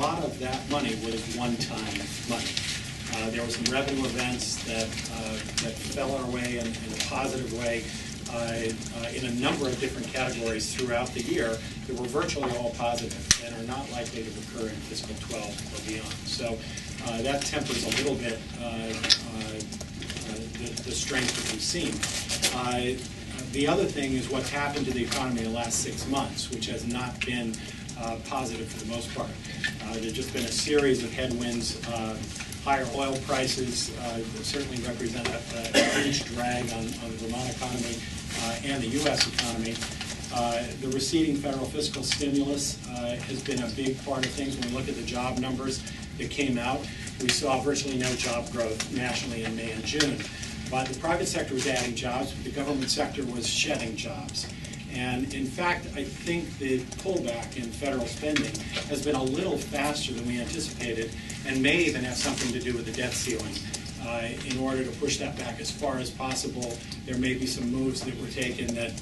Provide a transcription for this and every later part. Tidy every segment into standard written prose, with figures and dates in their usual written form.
lot of that money was one-time money. There were some revenue events that fell our way in a positive way in a number of different categories throughout the year that were virtually all positive and are not likely to recur in fiscal 12 or beyond. So that tempers a little bit the strength that we've seen. The other thing is what's happened to the economy in the last 6 months, which has not been positive for the most part. There's just been a series of headwinds. Higher oil prices certainly represent a huge drag on the Vermont economy and the U.S. economy. The receding federal fiscal stimulus has been a big part of things. When we look at the job numbers that came out, we saw virtually no job growth nationally in May and June. But the private sector was adding jobs, but the government sector was shedding jobs. And in fact, I think the pullback in federal spending has been a little faster than we anticipated and may even have something to do with the debt ceiling. In order to push that back as far as possible, there may be some moves that were taken that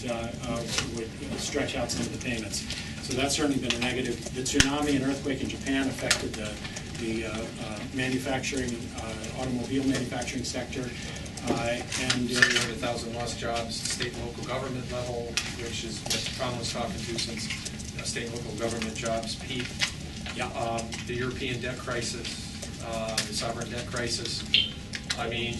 would stretch out some of the payments. So that's certainly been a negative. The tsunami and earthquake in Japan affected the manufacturing, automobile manufacturing sector. And 700,000 lost jobs at state and local government level, which is what Tom was talking to, since state and local government jobs peaked. Yeah. The European debt crisis, the sovereign debt crisis. I mean,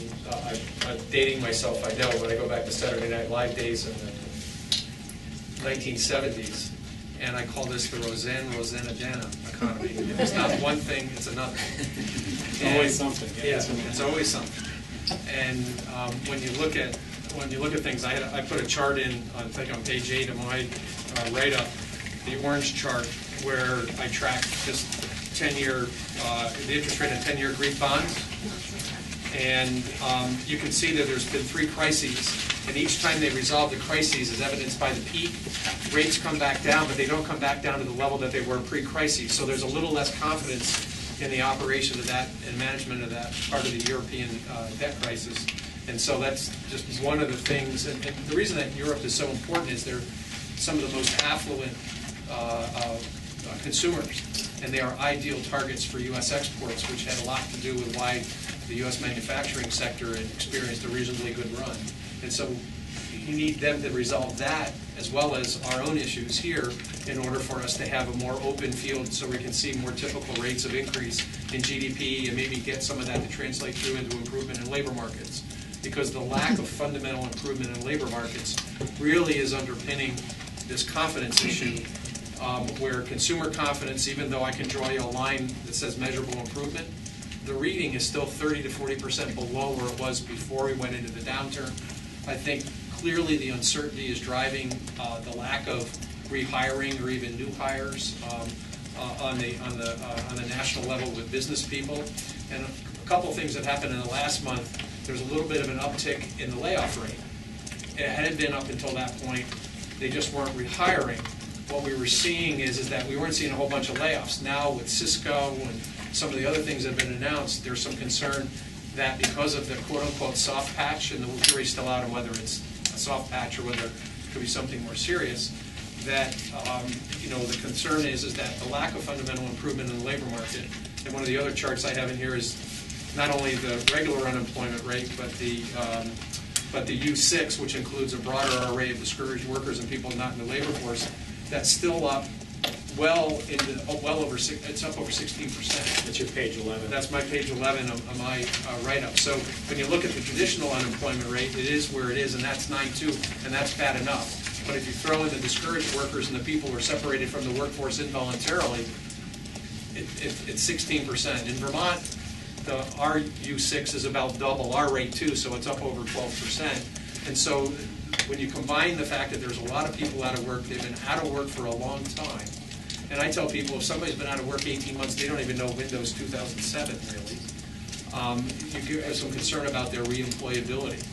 I'm dating myself, I know, but I go back to Saturday Night Live days in the 1970s, and I call this the Rosanna-Dana economy. If it's not one thing, it's another. It's always something. Yeah, it's always something. And when you look at things, I put a chart in I think on page 8 of my write-up, the orange chart where I track just 10-year the interest rate on 10-year Greek bonds, and you can see that there's been 3 crises, and each time they resolve the crises, as evidenced by the peak, rates come back down, but they don't come back down to the level that they were pre-crisis. So there's a little less confidence in the operation of that and management of that part of the European debt crisis. And so that's just one of the things. And the reason that Europe is so important is they're some of the most affluent consumers, and they are ideal targets for U.S. exports, which had a lot to do with why the U.S. manufacturing sector had experienced a reasonably good run. And so you need them to resolve that as well as our own issues here in order for us to have a more open field so we can see more typical rates of increase in GDP and maybe get some of that to translate through into improvement in labor markets. Because the lack of fundamental improvement in labor markets really is underpinning this confidence issue where consumer confidence, even though I can draw you a line that says measurable improvement, the reading is still 30 to 40% below where it was before we went into the downturn. I think clearly the uncertainty is driving the lack of rehiring or even new hires on the national level with business people. And a couple of things that happened in the last month. There's a little bit of an uptick in the layoff rate. It hadn't been up until that point. They just weren't rehiring. What we were seeing is that we weren't seeing a whole bunch of layoffs. Now with Cisco and some of the other things that have been announced, there's some concern that because of the quote-unquote soft patch, and the jury's still out on whether it's a soft patch or whether it could be something more serious, that the concern is that the lack of fundamental improvement in the labor market. And one of the other charts I have in here is not only the regular unemployment rate, but the U6, which includes a broader array of discouraged workers and people not in the labor force. That's still up it's up over 16%. That's your page 11. That's my page 11 of my write-up. So when you look at the traditional unemployment rate, it is where it is, and that's 9.2, and that's bad enough. But if you throw in the discouraged workers and the people who are separated from the workforce involuntarily, it's 16%. In Vermont, our U6 is about double our rate too, so it's up over 12%. And so when you combine the fact that there's a lot of people out of work, they've been out of work for a long time. And I tell people, if somebody's been out of work 18 months, they don't even know Windows 2007, really. You have some concern about their reemployability.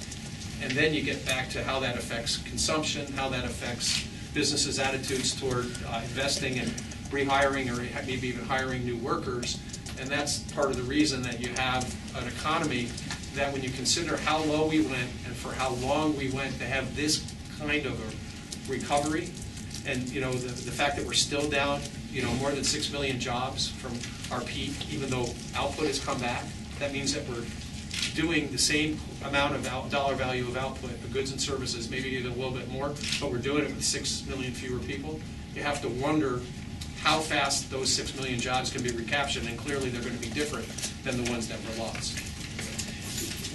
And then you get back to how that affects consumption, how that affects businesses' attitudes toward investing and rehiring or maybe even hiring new workers. And that's part of the reason that you have an economy that when you consider how low we went and for how long we went to have this kind of a recovery, and the fact that we're still down more than 6 million jobs from our peak, even though output has come back. That means that we're doing the same amount of dollar value of output, the goods and services, maybe even a little bit more, but we're doing it with 6 million fewer people. You have to wonder how fast those 6 million jobs can be recaptured, and clearly they're going to be different than the ones that were lost.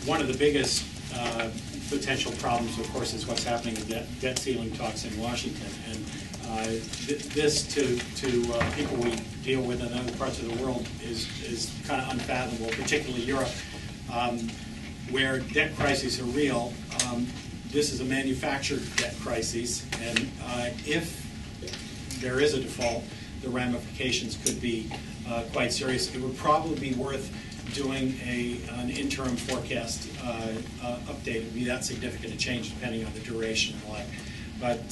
One of the biggest potential problems, of course, is what's happening in debt ceiling talks in Washington. And this to people we deal with in other parts of the world is kind of unfathomable, particularly Europe, where debt crises are real. This is a manufactured debt crisis, and if there is a default, the ramifications could be quite serious. It would probably be worth doing an interim forecast update. It would be that significant a change depending on the duration and the like. But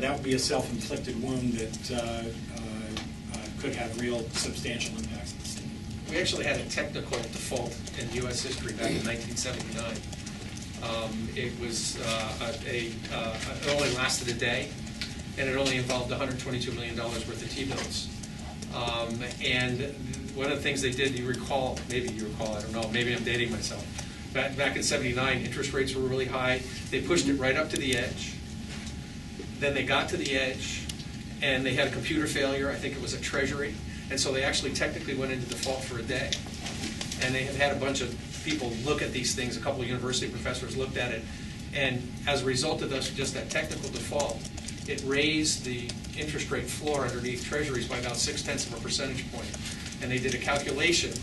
that would be a self-inflicted wound that could have real substantial impacts on the state. We actually had a technical default in U.S. history back in 1979. It was it only lasted a day, and it only involved $122 million worth of T-bills. And one of the things they did, you recall, maybe you recall, I don't know, maybe I'm dating myself. Back in '79, interest rates were really high. They pushed it right up to the edge. Then they got to the edge, and they had a computer failure. I think it was a Treasury. And so they actually technically went into default for a day. And they had a bunch of people look at these things. A couple of university professors looked at it. And as a result of just that technical default, it raised the interest rate floor underneath Treasuries by about 0.6 of a percentage point. And they did a calculation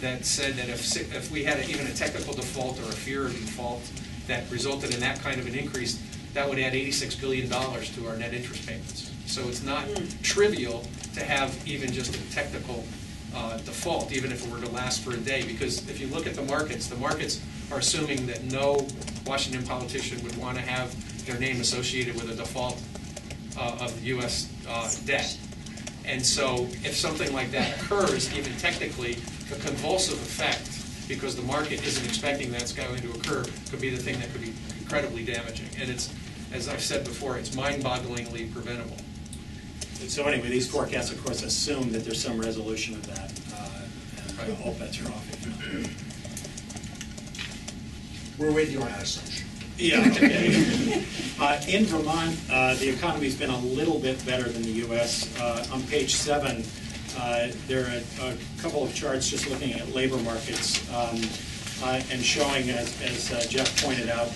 that said that if we had even a technical default or a fear of default that resulted in that kind of an increase, that would add $86 billion to our net interest payments. So it's not trivial to have even just a technical default, even if it were to last for a day. Because if you look at the markets are assuming that no Washington politician would want to have their name associated with a default of U.S. debt. And so if something like that occurs, even technically, the convulsive effect, because the market isn't expecting that's going to occur, could be the thing that could be incredibly damaging. And it's, as I've said before, it's mind-bogglingly preventable. So anyway, these forecasts, of course, assume that there's some resolution of that, and all bets are off. If not. We're with you on that assumption. Yeah, okay. In Vermont, the economy's been a little bit better than the U.S. On page 7, there are a couple of charts just looking at labor markets and showing, as Jeff pointed out,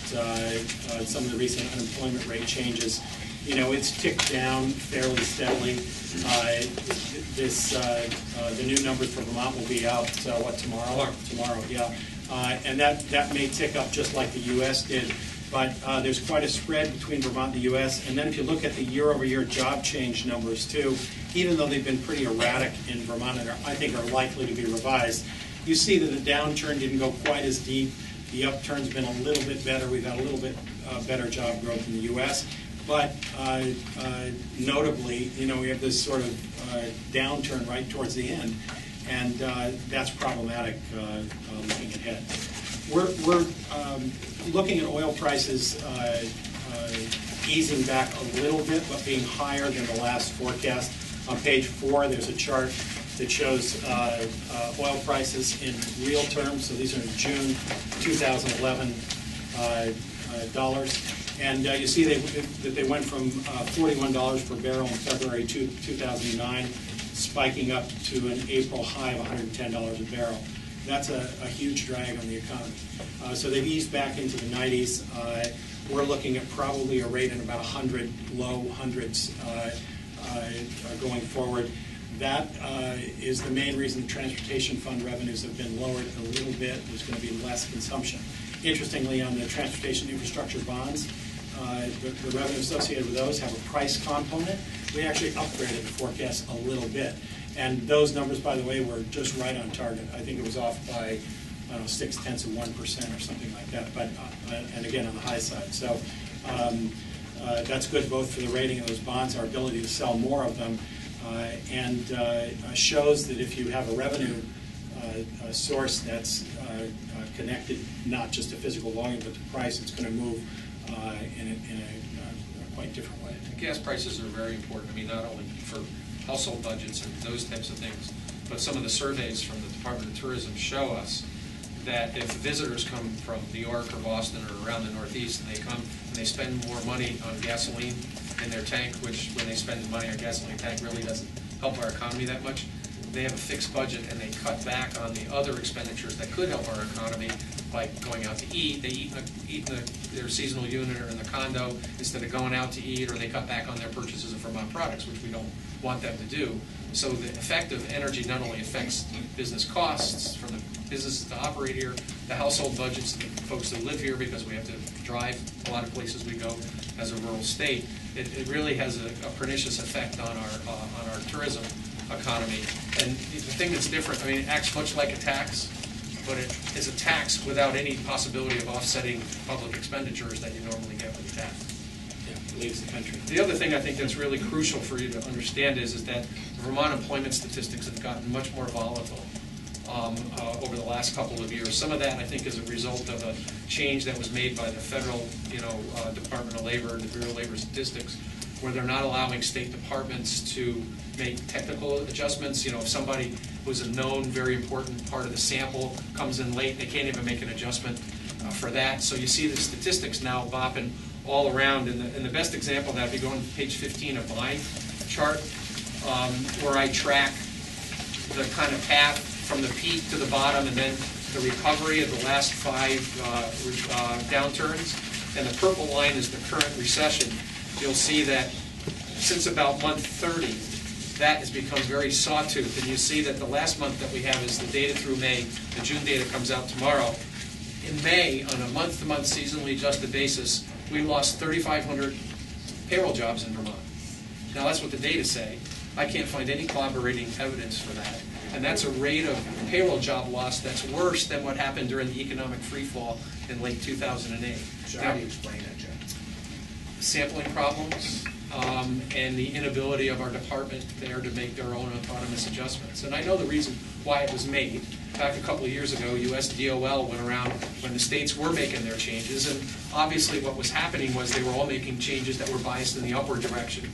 some of the recent unemployment rate changes. It's ticked down fairly steadily. The new numbers for Vermont will be out, tomorrow? Tomorrow, yeah. And that may tick up just like the U.S. did. But there's quite a spread between Vermont and the U.S. And then if you look at the year-over-year job change numbers, too, even though they've been pretty erratic in Vermont and I think are likely to be revised, you see that the downturn didn't go quite as deep. The upturn's been a little bit better. We've had a little bit better job growth in the U.S. But notably, we have this sort of downturn right towards the end. And that's problematic looking ahead. We're looking at oil prices easing back a little bit, but being higher than the last forecast. On page 4, there's a chart that shows oil prices in real terms. So these are in June 2011 dollars. And you see that they went from $41 per barrel in February 2009, spiking up to an April high of $110 a barrel. That's a huge drag on the economy. So they've eased back into the 90s. We're looking at probably a rate in about 100, low hundreds going forward. That is the main reason the transportation fund revenues have been lowered a little bit. There's going to be less consumption. Interestingly, on the transportation infrastructure bonds, the revenue associated with those have a price component. We actually upgraded the forecast a little bit. And those numbers, by the way, were just right on target. I think it was off by, 0.6% or something like that, but and again on the high side. So that's good both for the rating of those bonds, our ability to sell more of them, and shows that if you have a revenue source that's connected not just to physical volume but to price, it's going to move in a quite different way. Gas prices are very important. I mean, not only for household budgets and those types of things. But some of the surveys from the Department of Tourism show us that if visitors come from New York or Boston or around the Northeast and they come and they spend more money on gasoline in their tank, which when they spend the money on gasoline tank really doesn't help our economy that much, they have a fixed budget and they cut back on the other expenditures that could help our economy, like going out to eat. They eat in their seasonal unit or in the condo instead of going out to eat, or they cut back on their purchases of Vermont products, which we don't want them to do. So the effect of energy not only affects business costs from the businesses to operate here, the household budgets of the folks that live here, because we have to drive a lot of places we go as a rural state. It really has a pernicious effect on our tourism economy. And the thing that's different, I mean, it acts much like a tax, but it is a tax without any possibility of offsetting public expenditures that you normally get with a tax. Yeah, it leaves the country. The other thing I think that's really crucial for you to understand is that Vermont employment statistics have gotten much more volatile over the last couple of years. Some of that, I think, is a result of a change that was made by the federal, Department of Labor, the Bureau of Labor Statistics, where they're not allowing state departments to make technical adjustments. If somebody who's a known, very important part of the sample comes in late, they can't even make an adjustment for that. So you see the statistics now bopping all around. And the best example of that, if you go on page 15 of my chart, where I track the kind of path from the peak to the bottom and then the recovery of the last 5 downturns. And the purple line is the current recession. You'll see that since about month 30, that has become very sawtooth. And you see that the last month that we have is the data through May. The June data comes out tomorrow. In May, on a month-to-month seasonally adjusted basis, we lost 3,500 payroll jobs in Vermont. Now, that's what the data say. I can't find any corroborating evidence for that. And that's a rate of payroll job loss that's worse than what happened during the economic freefall in late 2008. So how do you explain that, Jeff? Sampling problems and the inability of our department there to make their own autonomous adjustments. And I know the reason why it was made. Back a couple of years ago, US DOL went around when the states were making their changes, and obviously what was happening was they were all making changes that were biased in the upward direction.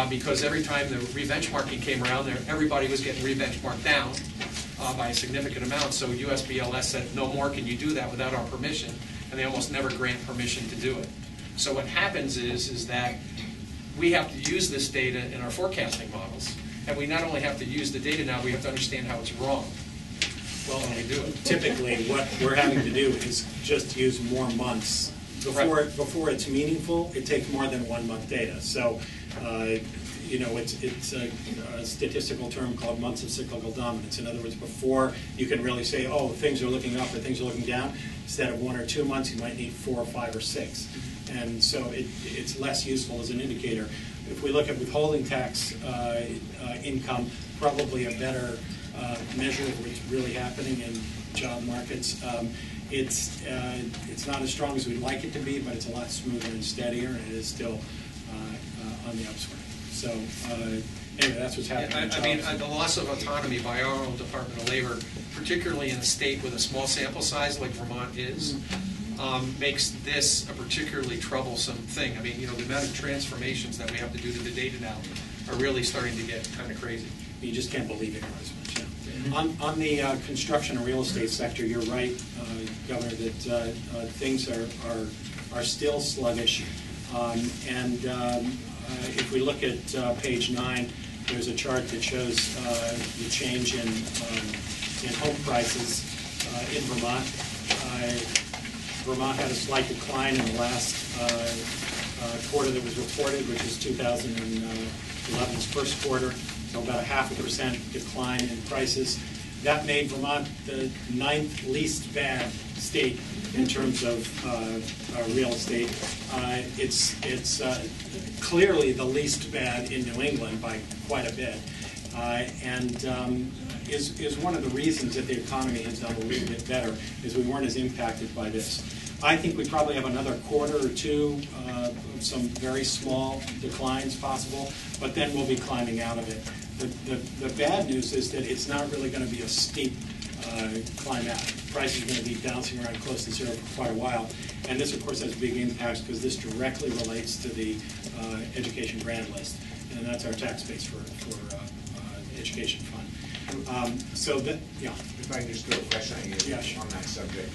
Because every time the re-benchmarking came around, everybody was getting re-benchmarked down by a significant amount. So USBLS said, no more can you do that without our permission, and they almost never grant permission to do it. So what happens is that we have to use this data in our forecasting models, and we not only have to use the data now, we have to understand how it's wrong. Well, when we do it. Typically, what we're having to do is just use more months. Before it's meaningful, it takes more than 1 month data. So, it's a statistical term called months of cyclical dominance. In other words, before you can really say, oh, things are looking up or things are looking down, instead of 1 or 2 months, you might need 4 or 5 or 6. And so it's less useful as an indicator. If we look at withholding tax income, probably a better measure of what's really happening in job markets. It's not as strong as we'd like it to be, but it's a lot smoother and steadier, and it is still on the upswing. So anyway, that's what's happening. I mean, the loss of autonomy by our own Department of Labor, particularly in a state with a small sample size like Vermont is, makes this a particularly troublesome thing. I mean, the amount of transformations that we have to do to the data now are really starting to get kind of crazy. You just can't believe it as much. Yeah. On the construction and real estate sector, you're right, Governor, that things are still sluggish. If we look at page 9, there's a chart that shows the change in home prices in Vermont. Vermont had a slight decline in the last quarter that was reported, which is 2011's first quarter, so about a 0.5% decline in prices. That made Vermont the 9th least bad state in terms of real estate. It's clearly the least bad in New England by quite a bit, and is one of the reasons that the economy has done a little bit better, is we weren't as impacted by this. I think we probably have another quarter or two of some very small declines possible, but then we'll be climbing out of it. The bad news is that it's not really going to be a steep climb out. Prices are going to be bouncing around close to zero for quite a while. And this, of course, has big impacts because this directly relates to the education grant list. and that's our tax base for education fund. So that, yeah. If I can just throw a question at you Yeah, sure. on that subject,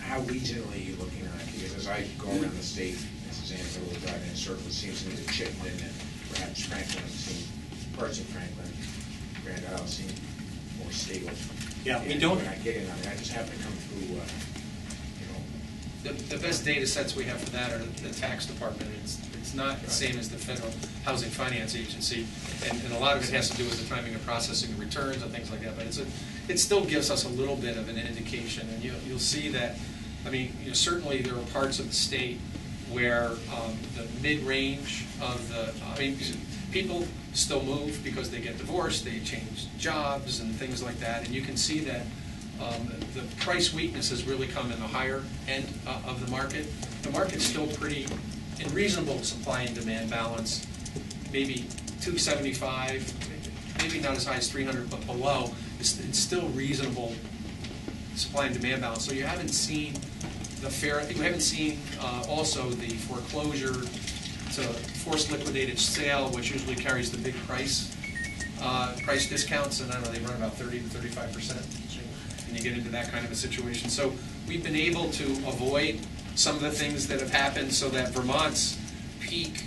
how regionally are you looking at it? Because as I go around the state, Mrs. Anvil will drive in a circle, it seems to me that Chittenden and perhaps Franklin seem, parts of Franklin, Grand Isle seem more stable. Yeah, we And don't. when I get in on it, I just happen to come through, The best data sets we have for that are the tax department. It's not the same as the Federal Housing Finance Agency, and a lot of it has to do with the timing of processing of returns and things like that, but it still gives us a little bit of an indication, and you'll see that, I mean, certainly there are parts of the state where the mid-range of people still move because they get divorced, they change jobs and things like that, and you can see that the price weakness has really come in the higher end of the market. The market's still pretty in reasonable supply and demand balance, maybe 275, maybe not as high as 300, but below. It's still reasonable supply and demand balance. So you haven't seen also the foreclosure to forced liquidated sale, which usually carries the big price discounts, and I don't know, they run about 30 to 35%. And you get into that kind of a situation. So we've been able to avoid some of the things that have happened so that Vermont's peak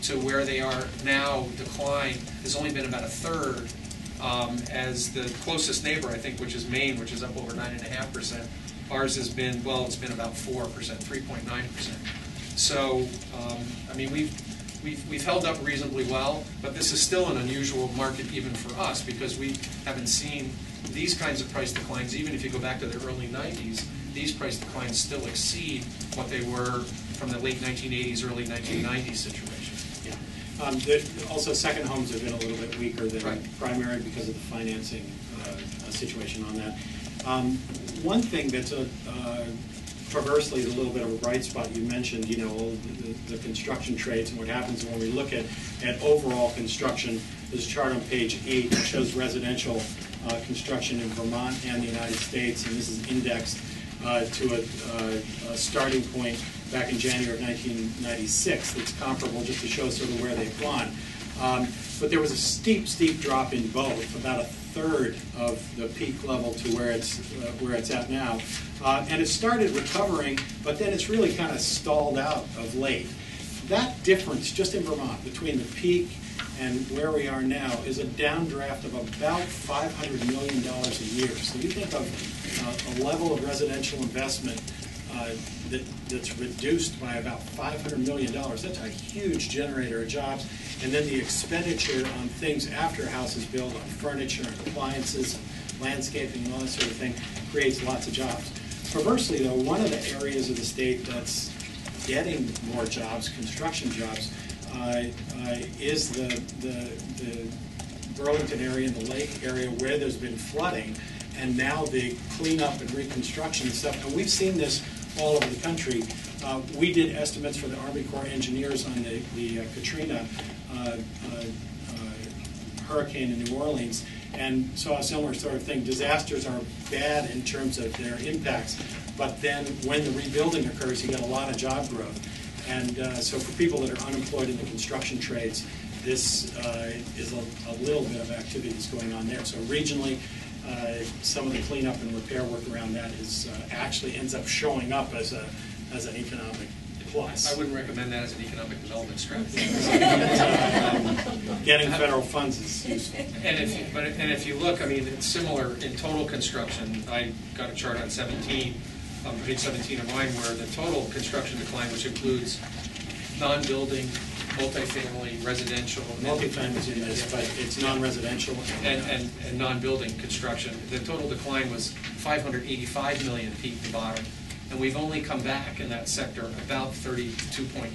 to where they are now decline has only been about a third, as the closest neighbor, I think, which is Maine, which is up over 9.5%. Ours has been, well, it's been about 4%, 3.9%. So, I mean, we've held up reasonably well, but this is still an unusual market even for us because we haven't seen these kinds of price declines. Even if you go back to the early 90s, these price declines still exceed what they were from the late 1980s, early 1990s situation. Yeah. Also, second homes have been a little bit weaker than Right. primary because of the financing situation on that. One thing that's perversely is a little bit of a bright spot. You mentioned, the construction trades and what happens when we look at overall construction. There's a chart on page 8 that shows residential construction in Vermont and the United States, and this is indexed to a starting point back in January of 1996 that's comparable, just to show sort of where they've gone. But there was a steep drop in both, about a third of the peak level to where it's at now. And it started recovering, but then it's really kind of stalled out of late. That difference, just in Vermont, between the peak and where we are now is a downdraft of about $500 million a year. So you think of a level of residential investment that's reduced by about $500 million. That's a huge generator of jobs. And then the expenditure on things after a house is built, on furniture and appliances, and landscaping and all that sort of thing, creates lots of jobs. Perversely, though, one of the areas of the state that's getting more jobs, construction jobs, is the Burlington area and the lake area where there's been flooding, and now the cleanup and reconstruction and stuff. And we've seen this all over the country. We did estimates for the Army Corps of Engineers on the Katrina hurricane in New Orleans, and saw a similar sort of thing. Disasters are bad in terms of their impacts, but then when the rebuilding occurs, you get a lot of job growth. And so for people that are unemployed in the construction trades, this is a little bit of activity that's going on there. So regionally, some of the cleanup and repair work around that is actually ends up showing up as an economic plus. I wouldn't recommend that as an economic development strategy. Getting federal funds is useful. And if you look, I mean, it's similar in total construction. I got a chart on 17, on page 17 of mine, where the total construction decline, which includes non-building, multifamily, residential. Multifamily is in this, but it's non-residential. And non-building construction. The total decline was $585 million peak to bottom. And we've only come back in that sector about 32.9%.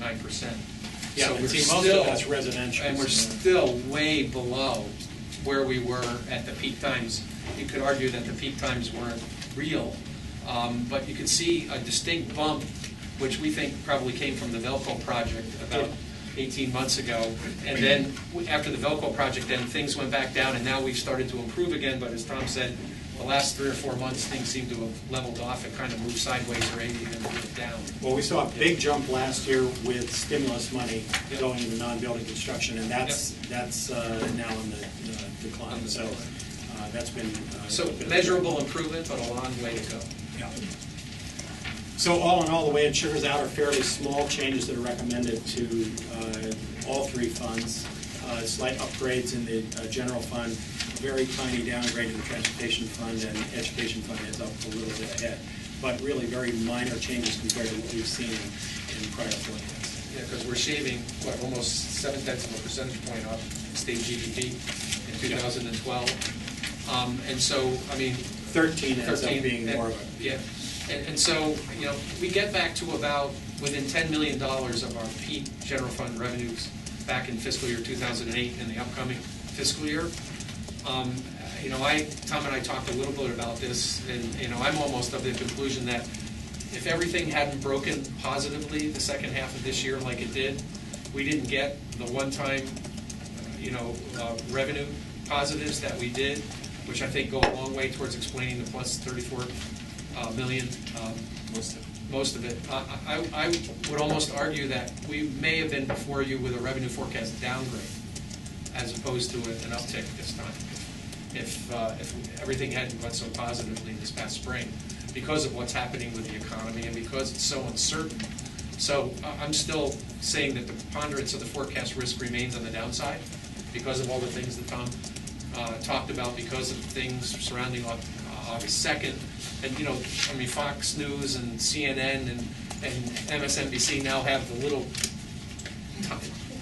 Yeah, so but we're see, still, most of that's residential. and we're still way below where we were at the peak times. You could argue that the peak times weren't real, but you could see a distinct bump, which we think probably came from the Velco project about 18 months ago. And then after the Velco project, then things went back down, and now we've started to improve again. But as Tom said, the last 3 or 4 months, things seem to have leveled off and kind of moved sideways or maybe even moved down. Well, we saw a big jump last year with stimulus money Yep. going into non-building construction, and that's now in the decline. On the So decline. that's been So a bit of- measurable improvement, but a long way to go. Yeah. So all in all, the way it sugars out are fairly small changes that are recommended to all 3 funds. Slight upgrades in the general fund, very tiny downgrade in the transportation fund, and education fund is up a little bit ahead. But really very minor changes compared to what we've seen in prior forecasts. Yeah, because we're shaving, what, almost 0.7 of a percentage point off state GDP in 2012. And so, I mean, 13 ends up 13, being more of a... Yeah, and so, you know, we get back to about within $10 million of our peak general fund revenues back in fiscal year 2008 and the upcoming fiscal year. You know, Tom and I talked a little bit about this, and, you know, I'm almost of the conclusion that if everything hadn't broken positively the second half of this year like it did, we didn't get the one-time, you know, revenue positives that we did, which I think go a long way towards explaining the plus 34 million. Most of it. I would almost argue that we may have been before you with a revenue forecast downgrade as opposed to an uptick this time. If everything hadn't gone so positively this past spring, because of what's happening with the economy and because it's so uncertain. So I'm still saying that the preponderance of the forecast risk remains on the downside because of all the things that Tom talked about, because of things surrounding August 2nd. And, you know, I mean, Fox News and CNN and MSNBC now have the little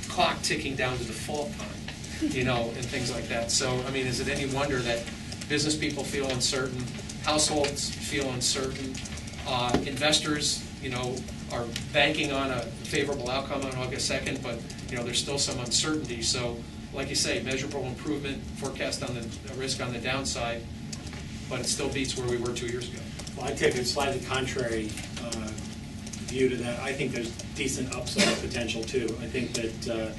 clock ticking down to default time, you know, and things like that. So, I mean, is it any wonder that business people feel uncertain, households feel uncertain, investors, you know, are banking on a favorable outcome on August 2nd, but, you know, there's still some uncertainty. So, like you say, measurable improvement, forecast on the risk on the downside, but it still beats where we were 2 years ago. Well, I take a slightly contrary view to that. I think there's decent upside potential too. I think that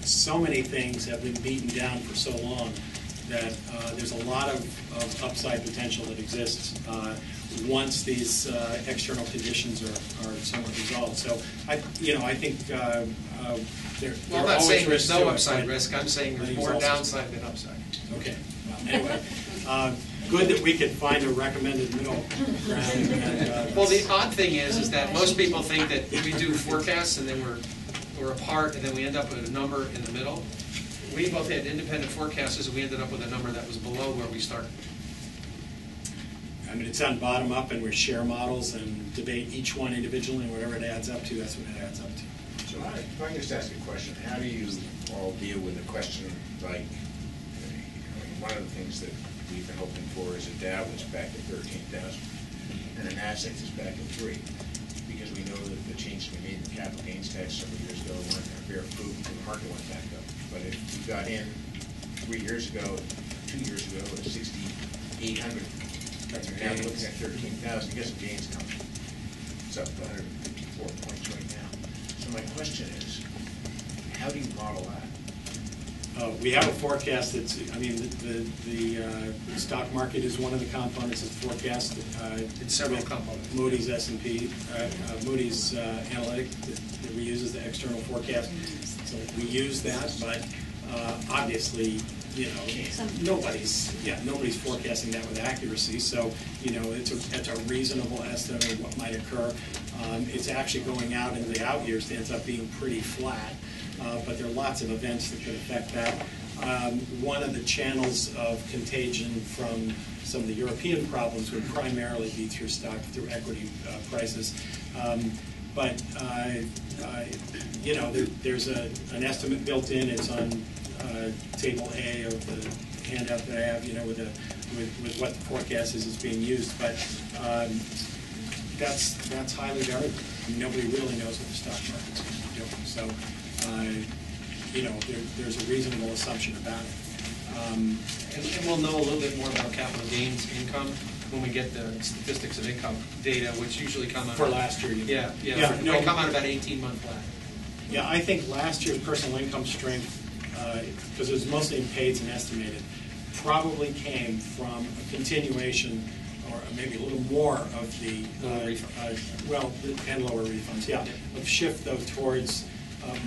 so many things have been beaten down for so long that there's a lot of upside potential that exists once these external conditions are somewhat resolved. So I think there Well, I'm are not always saying there's risks to no it, upside but risk. I'm saying there's more downside than upside. Okay. Well, anyway, good that we could find a recommended middle ground. And, Well, the odd thing is that most people think that we do forecasts and then we're apart and then we end up with a number in the middle. We both had independent forecasts and we ended up with a number that was below where we started. I mean, it's on bottom up, and we share models and debate each one individually, and whatever it adds up to, that's what it adds up to. So if I can just ask a question, how do you all deal with a question like, one of the things that we've been hoping for is a Dow was back at 13,000 and a NASDAQ is back at 3, because we know that the changes we made in the capital gains tax several years ago weren't going to bear fruit until the market went back up. But if you got in 3 years ago, 2 years ago at 6,800, and you're now looking at 13,000, you get some gains coming. It's up 154 points right now. So my question is, how do you model that? We have a forecast that's, I mean, the stock market is one of the components of the forecast. It's several components. Moody's S&P, Moody's Analytic that we use as the external forecast. So we use that, but obviously, you know, nobody's forecasting that with accuracy. So, you know, it's a reasonable estimate of what might occur. It's actually going out into the out years, it ends up being pretty flat. But there are lots of events that could affect that. One of the channels of contagion from some of the European problems would primarily be through equity prices. But you know, there's an estimate built in. It's on Table A of the handout that I have. You know, with what the forecast is being used. But that's highly variable. I mean, nobody really knows what the stock market's going to be doing. So. You know, there's a reasonable assumption about it. And we'll know a little bit more about capital gains income when we get the statistics of income data, which usually come out. For last year, you mean? Yeah. No, They come out about 18-month lag. Yeah, I think last year's personal income strength, because it was mostly in paids and estimated, probably came from a continuation, or maybe a little more of the, Lower refunds. well, and lower refunds, yeah, of shift though towards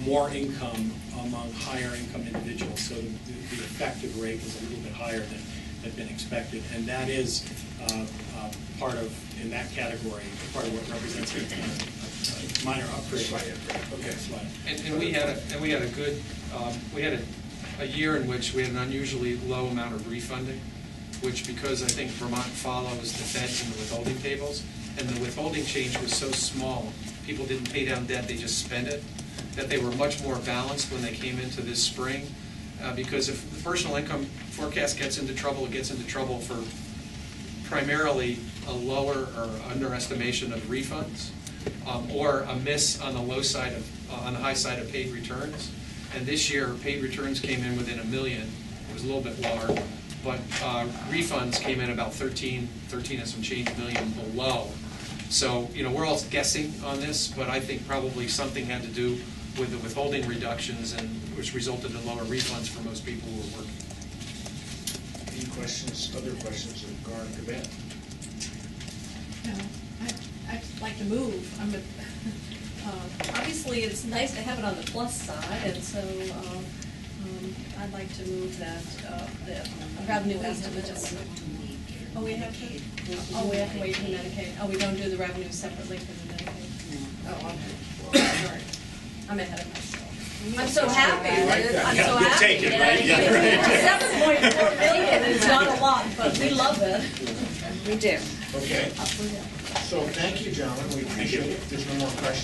more income among higher income individuals. So the effective rate was a little bit higher than had been expected, and that is part of, in that category, part of what represents a minor upgrade. Slight upgrade. Okay, slight. And we had a good, we had a year in which we had an unusually low amount of refunding, which, because I think Vermont follows the feds and the withholding tables, and the withholding change was so small, people didn't pay down debt, they just spent it, that they were much more balanced when they came into this spring. Because if the personal income forecast gets into trouble, it gets into trouble for primarily a lower or underestimation of refunds, or a miss on the low side of, on the high side of paid returns. And this year, paid returns came in within $1 million. It was a little bit lower, but refunds came in about 13 and some change million below. So, you know, we're all guessing on this, but I think probably something had to do with the withholding reductions, and which resulted in lower refunds for most people who were working. Any questions, other questions of Gar and Corbett? No, I'd like to move. Obviously, it's nice to have it on the plus side, and so I'd like to move that the revenue estimates. Oh, we have to. Oh, we have to wait for Medicaid. Oh, we don't do the revenue separately for the Medicaid. Oh, okay. Sorry, I'm ahead of myself. I'm so happy. I'm so You'll happy. take it, right? Yeah, right. 7.4 million is not a lot, but we love it. We do. Okay, so thank you, gentlemen, we appreciate it. If there's no more questions,